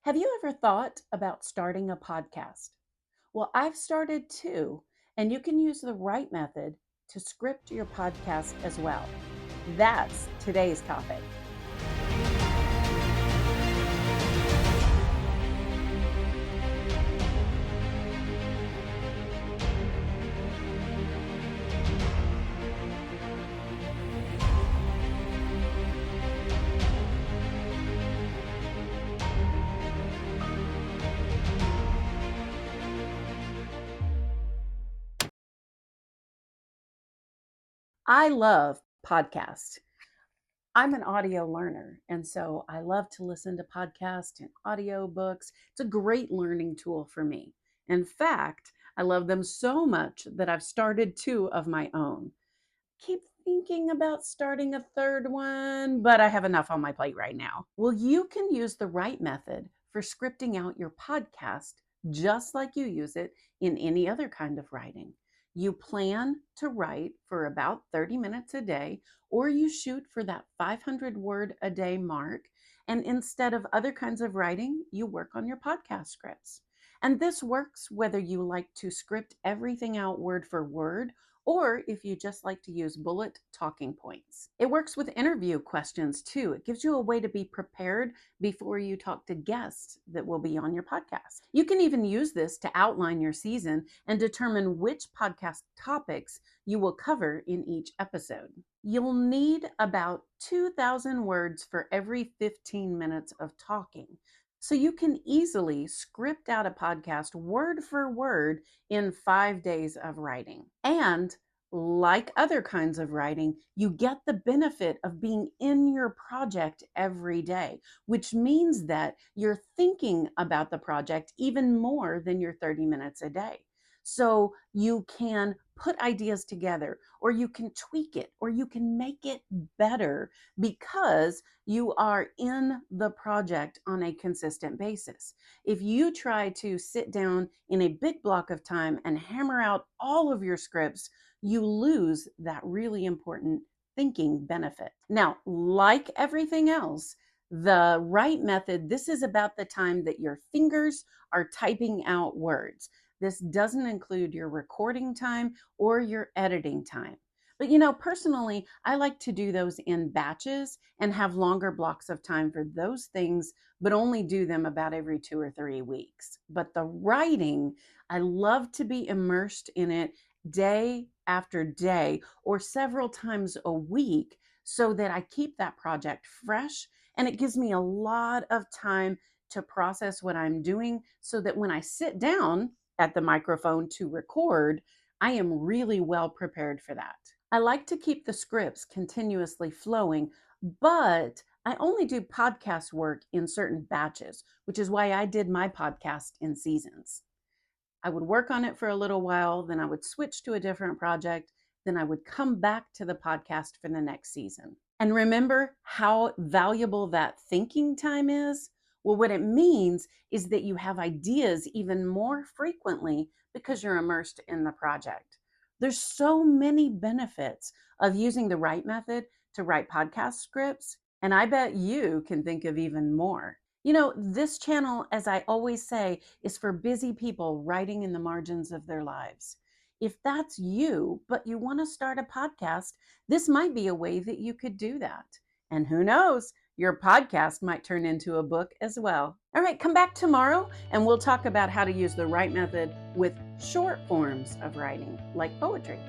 Have you ever thought about starting a podcast? Well, I've started too, and you can use the right method to script your podcast as well. That's today's topic. I love podcasts. I'm an audio learner, and so I love to listen to podcasts and audiobooks. It's a great learning tool for me. In fact, I love them so much that I've started two of my own. Keep thinking about starting a third one, but I have enough on my plate right now. Well, you can use the right method for scripting out your podcast just like you use it in any other kind of writing. You plan to write for about 30 minutes a day, or you shoot for that 500 word a day mark. And instead of other kinds of writing, you work on your podcast scripts. And this works whether you like to script everything out word for word or if you just like to use bullet talking points. It works with interview questions too. It gives you a way to be prepared before you talk to guests that will be on your podcast. You can even use this to outline your season and determine which podcast topics you will cover in each episode. You'll need about 2,000 words for every 15 minutes of talking. So you can easily script out a podcast word for word in 5 days of writing. And like other kinds of writing, you get the benefit of being in your project every day, which means that you're thinking about the project even more than your 30 minutes a day. So you can put ideas together, or you can tweak it, or you can make it better because you are in the project on a consistent basis. If you try to sit down in a big block of time and hammer out all of your scripts, you lose that really important thinking benefit. Now, like everything else, the right method, this is about the time that your fingers are typing out words. This doesn't include your recording time or your editing time. But personally, I like to do those in batches and have longer blocks of time for those things, but only do them about every 2 or 3 weeks. But the writing, I love to be immersed in it day after day or several times a week so that I keep that project fresh, and it gives me a lot of time to process what I'm doing so that when I sit down at the microphone to record, I am really well prepared for that. I like to keep the scripts continuously flowing, but I only do podcast work in certain batches, which is why I did my podcast in seasons. I would work on it for a little while, then I would switch to a different project, then I would come back to the podcast for the next season. And remember how valuable that thinking time is? Well, what it means is that you have ideas even more frequently because you're immersed in the project. There's so many benefits of using the right method to write podcast scripts, and I bet you can think of even more. This channel, as I always say, is for busy people writing in the margins of their lives. If that's you, but you want to start a podcast, this might be a way that you could do that. And who knows, your podcast might turn into a book as well. All right, come back tomorrow and we'll talk about how to use the right method with short forms of writing, like poetry.